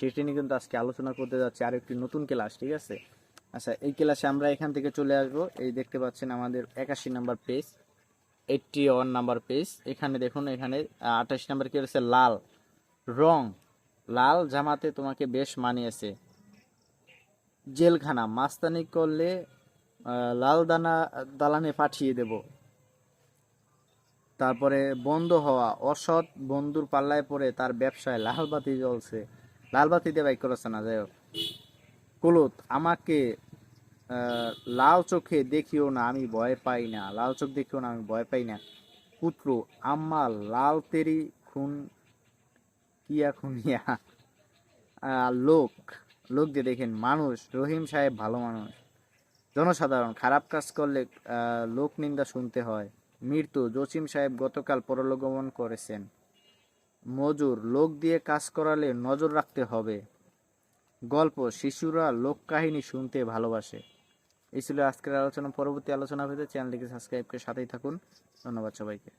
সেটি নিয়ে কিন্তু আজকে আলোচনা করতে যাচ্ছি, আর একটি নতুন ক্লাস, ঠিক আছে। আচ্ছা, এই ক্লাসে আমরা এখান থেকে চলে আসবো। এই দেখতে পাচ্ছেন আমাদের 81 নাম্বার পেজ, 81 নাম্বার পেজ। এখানে দেখুন, এখানে 28 নাম্বার কি রয়েছে, লাল রং। লাল জামাতে তোমাকে বেশ মানিয়েছে। জেলখানা, মাস্তানি করলে লাল দালানে পাঠিয়ে দেব। তারপরে বন্ধ হওয়া, অসৎ বন্ধুর পাল্লায় পড়ে তার ব্যবসায় লাল বাতি জ্বলছে। লাল বাতি দিয়ে বাইক করেছে না, যাই হোক। কুলুত, আমাকে লাল চোখে দেখিও না, আমি ভয় পাই না। লাল চোখ দেখিও না, আমি ভয় পাই না। পুত্র, আম্মা লাল তেরি খুন কিয়া খুনিয়া। লোক, লোক দিয়ে দেখেন মানুষ, রহিম সাহেব ভালো মানুষ। জনসাধারণ, খারাপ কাজ করলে লোক নিন্দা শুনতে হয়। মৃত্যু, জসিম সাহেব গতকাল পরলোক গমন করেছেন। মজুর, লোক দিয়ে কাজ করালে নজর রাখতে হবে। গল্প, শিশুরা লোক কাহিনী শুনতে ভালোবাসে। এই ছিল আজকের আলোচনা। পরবর্তী আলোচনা পেতে চ্যানেলটিকে সাবস্ক্রাইব করে সাথেই থাকুন। ধন্যবাদ সবাইকে।